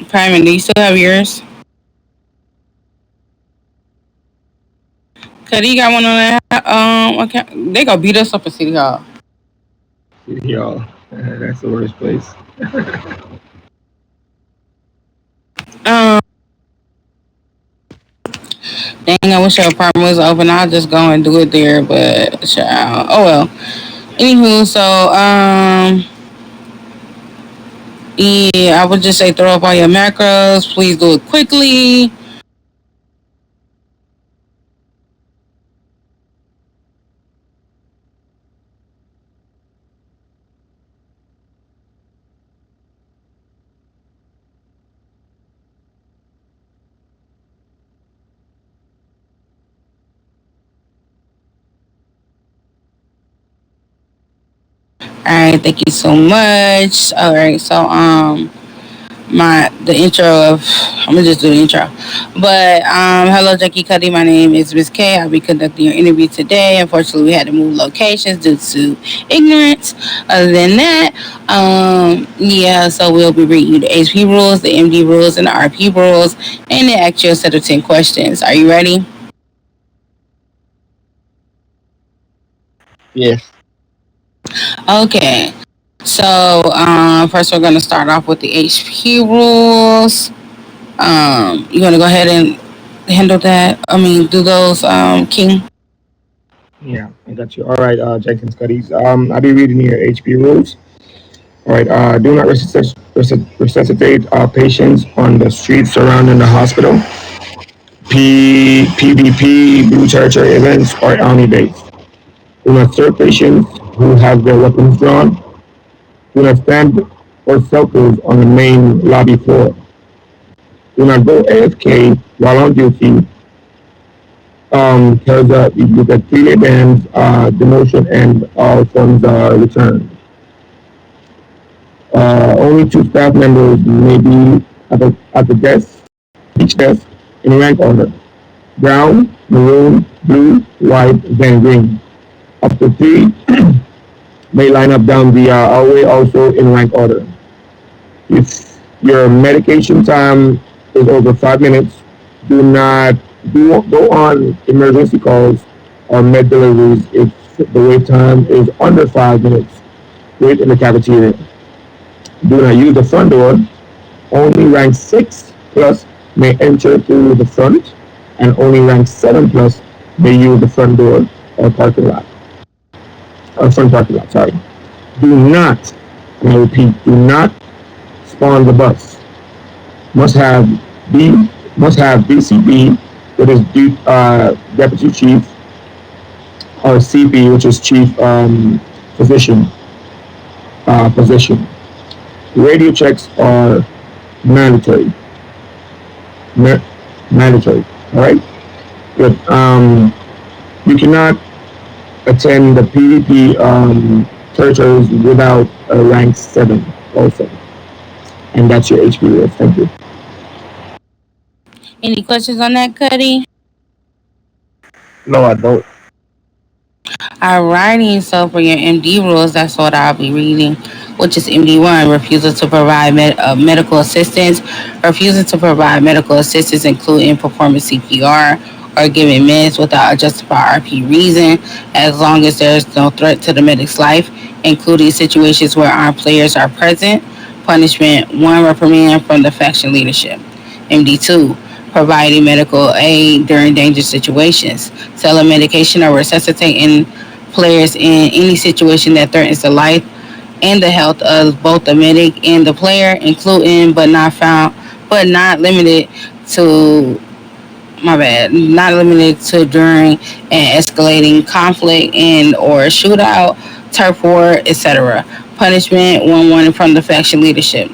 Prime, do you still have yours? Cuddy, you got one on that? Okay. They gonna beat us up at City Hall. Y'all, that's the worst place. Um, Dang, I wish your apartment was open. I'll just go and do it there, but child. Oh well. Anywho, so yeah, I would just say throw up all your macros. Please do it quickly. All right, thank you so much. All right, so my the intro of I'm gonna just do the intro. But hello Janky Cuddy, my name is Miss K. I'll be conducting your interview today. Unfortunately we had to move locations due to ignorance. Other than that, yeah, so we'll be reading you the HP rules, the MD rules, and the RP rules, and the actual set of 10 questions. Are you ready? Yes. Okay. So first we're gonna start off with the HP rules. You gonna go ahead and handle that? I mean, do those, King. Yeah, I got you. All right, Jenkins Cuddies. I'll be reading your HP rules. All right, do not resuscitate patients on the streets surrounding the hospital, PvP, Blue Church, or events, or Army base. Do not serve patients who have their weapons drawn. Do not stand or selfies on the main lobby floor. Do not go AFK while on duty, because you get 3-day bans, demotion, and all funds are returned. Only two staff members may be at the desk, each desk, in rank order: brown, maroon, blue, white, then green. Up to three may line up down the hallway, also in rank order. If your medication time is over 5 minutes, do not go on emergency calls or med deliveries. If the wait time is under 5 minutes, wait in the cafeteria. Do not use the front door. Only rank 6 plus may enter through the front, and only rank 7 plus may use the front door or parking lot, or front parking lot, sorry. Do not, and I repeat, do not spawn the bus. Must have BCB, that is Deputy Chief, or CP, which is Chief Physician position. Radio checks are mandatory. Ma- Mandatory. All right. Good. You cannot attend the PvP territories without a rank 7 also. And that's your HP rules. Thank you. Any questions on that, Cuddy? No, I don't. Alrighty, so for your MD rules, that's what I'll be reading, which is MD1, refusal to provide medical assistance. Refusing to provide medical assistance, including performing CPR or giving meds without a justified RP reason, as long as there is no threat to the medic's life, including situations where armed players are present. Punishment 1, reprimand from the faction leadership. MD2, providing medical aid during dangerous situations, selling medication or resuscitating players in any situation that threatens the life and the health of both the medic and the player, including but not limited to my bad, not limited to during an escalating conflict and or shootout, turf war, etc. Punishment 1 warning from the faction leadership.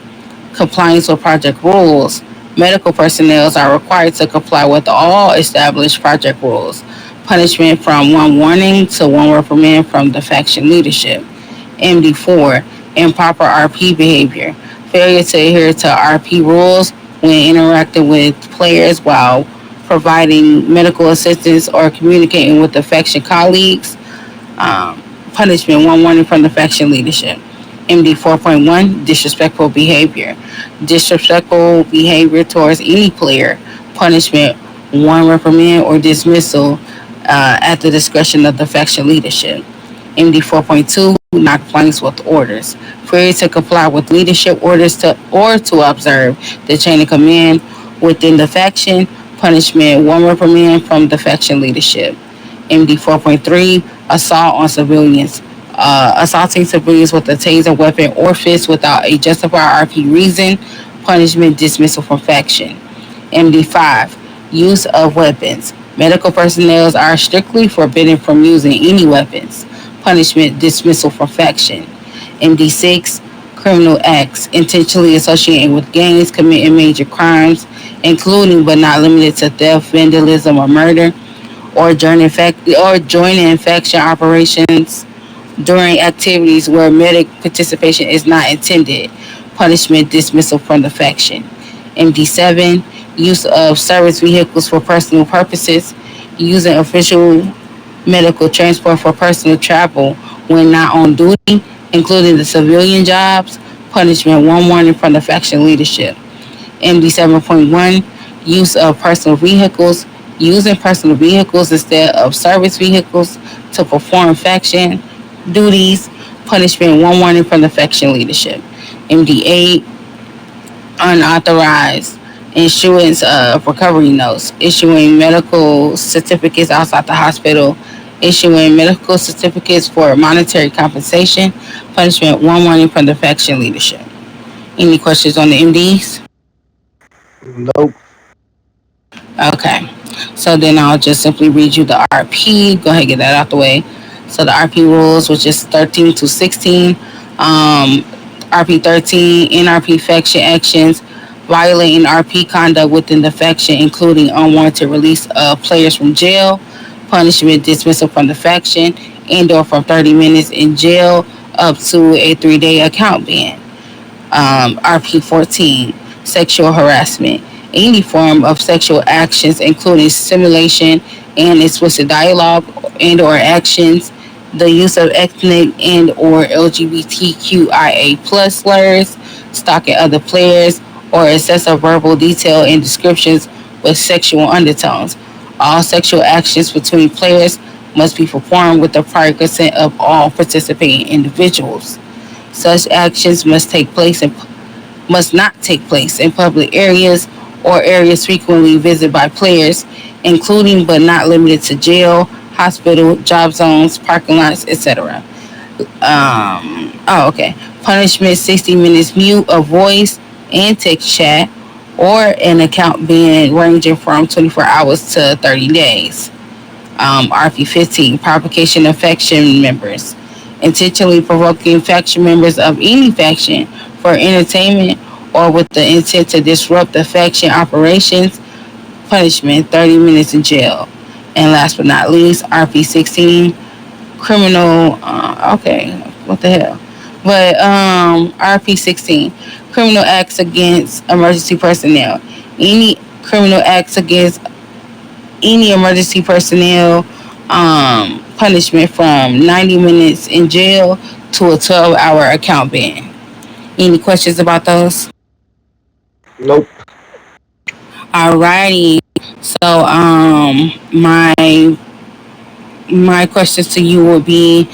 Compliance with project rules. Medical personnel are required to comply with all established project rules. Punishment from 1 warning to 1 reprimand from the faction leadership. MD4, improper RP behavior. Failure to adhere to RP rules when interacting with players while providing medical assistance or communicating with the faction colleagues. Punishment 1 warning from the faction leadership. MD 4.1, disrespectful behavior. Disrespectful behavior towards any player. Punishment, one reprimand or dismissal at the discretion of the faction leadership. MD 4.2, non-compliance with orders. Failure to comply with leadership orders to observe the chain of command within the faction. Punishment, one reprimand from the faction leadership. MD 4.3, assault on civilians. Assaulting civilians with a taser weapon or fist without a justified RP reason. Punishment, dismissal from faction. MD5, use of weapons. Medical personnel are strictly forbidden from using any weapons. Punishment, dismissal from faction. MD6, criminal acts intentionally associating with gangs committing major crimes, including but not limited to theft, vandalism, or murder, or joining infection operations during activities where medic participation is not intended. Punishment, dismissal from the faction. MD7, use of service vehicles for personal purposes, using official medical transport for personal travel when not on duty, including the civilian jobs. Punishment, one warning from the faction leadership. MD 7.1, use of personal vehicles, using personal vehicles instead of service vehicles to perform faction duties. Punishment, one warning from the faction leadership. MD 8, unauthorized issuance of recovery notes, issuing medical certificates outside the hospital, issuing medical certificates for monetary compensation. Punishment, one warning from the faction leadership. Any questions on the MDs? Nope. Okay. So then I'll just simply read you the RP. Go ahead and get that out the way. So the RP rules, which is 13 to 16. RP 13, NRP faction actions, violating RP conduct within the faction, including unwarranted release of players from jail, punishment, dismissal from the faction, and or from 30 minutes in jail up to a 3-day account ban. RP 14, sexual harassment. Any form of sexual actions, including simulation and explicit dialogue and or actions, the use of ethnic and or LGBTQIA plus slurs, stalking other players, or excessive verbal detail and descriptions with sexual undertones. All sexual actions between players must be performed with the prior consent of all participating individuals. Such actions must not take place in public areas or areas frequently visited by players, including but not limited to jail, hospital, job zones, parking lots, etc. Okay. Punishment: 60 minutes mute of voice and text chat, or an account ban ranging from 24 hours to 30 days. RP 15, provocation of faction members. Intentionally provoking faction members of any faction for entertainment or with the intent to disrupt the faction operations. Punishment, 30 minutes in jail. And last but not least, RP 16, criminal, okay, what the hell? But RP 16, criminal acts against emergency personnel. Any criminal acts against any emergency personnel, punishment from 90 minutes in jail to a 12-hour account ban. Any questions about those? Nope. Alrighty. So my questions to you would be,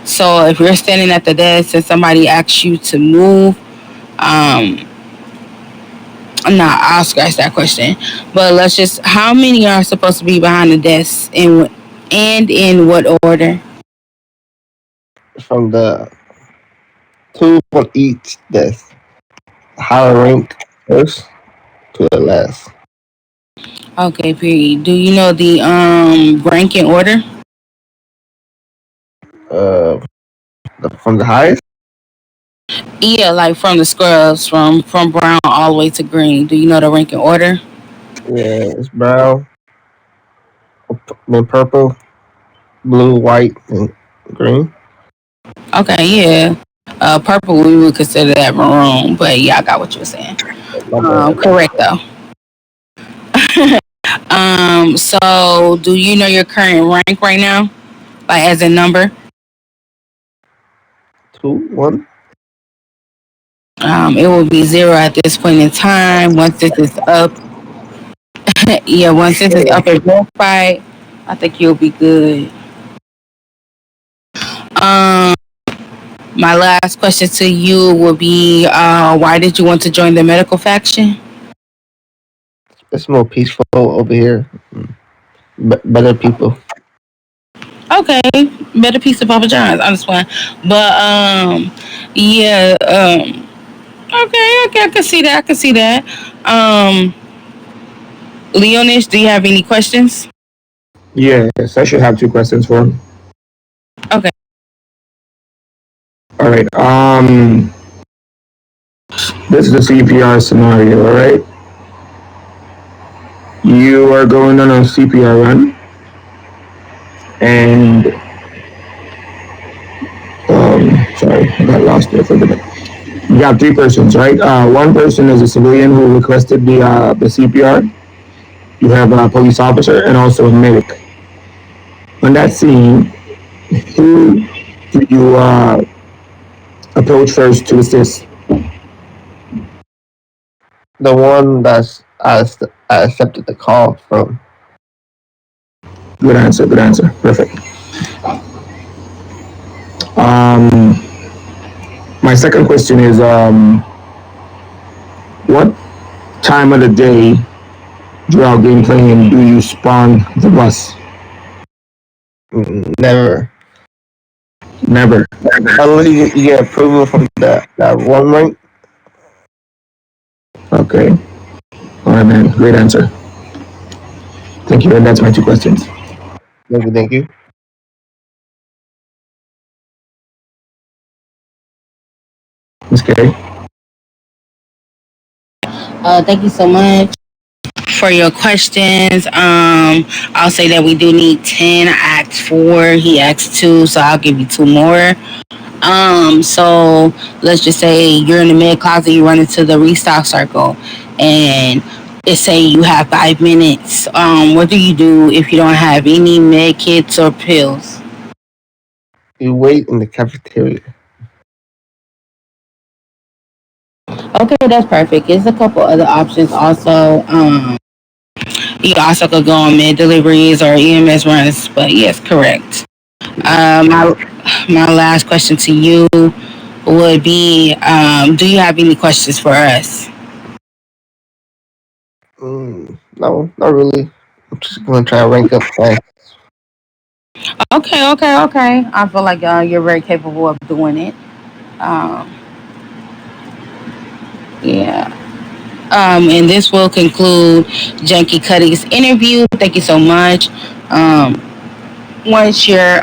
so if you're standing at the desk and somebody asks you to move, um, no, I'll scratch that question. But let's just, how many are supposed to be behind the desk and in what order? From the two from each desk. Higher rank first to the last. Okay, period. Do you know the ranking order? Uh, from the highest. Yeah, like from the scrubs, from brown all the way to green. Do you know the ranking order? Yeah, it's brown, then purple, blue, white, and green. Okay, yeah. Purple we would consider that maroon, but yeah, I got what you were saying. My bad. Correct though. So do you know your current rank right now? Like as a number? Two, one. It will be zero at this point in time. Once this is up, yeah, once this is up and verified, I think you'll be good. Um, my last question to you will be, why did you want to join the medical faction? It's more peaceful over here. Better people. Okay, better piece of Papa John's. I'm just playing, but yeah, okay, I can see that. I can see that. Um, Leonish, do you have any questions? Yes, I should have two questions for him. Okay. All right. This is a CPR scenario. All right. You are going on a CPR run, and sorry, I got lost there for a minute. You got three persons, right? One person is a civilian who requested the CPR. You have a police officer and also a medic. On that scene, who do you approach first to assist? The one I accepted the call from. Good answer. Good answer. Perfect. Um, my second question is, what time of the day throughout game playing do you spawn the bus? Never. Never. Unless you get approval from that one rank. Okay. All right, man. Great answer. Thank you. And that's my two questions. Thank you. Thank you. Miss Carey. Thank you so much for your questions. I'll say that we do need 10. I asked four. He asked two, so I'll give you two more. So let's just say you're in the med closet, you run into the restock circle, and it say you have 5 minutes. What do you do if you don't have any med kits or pills? You wait in the cafeteria. Okay, that's perfect. There's a couple other options also. You also could go on med deliveries or EMS runs, but yes, correct. My last question to you would be, do you have any questions for us? No, not really. I'm just gonna try to rank up fast. Okay. I feel like you're very capable of doing it. Um, yeah. And this will conclude Janky Cuddy's interview. Thank you so much. Once you're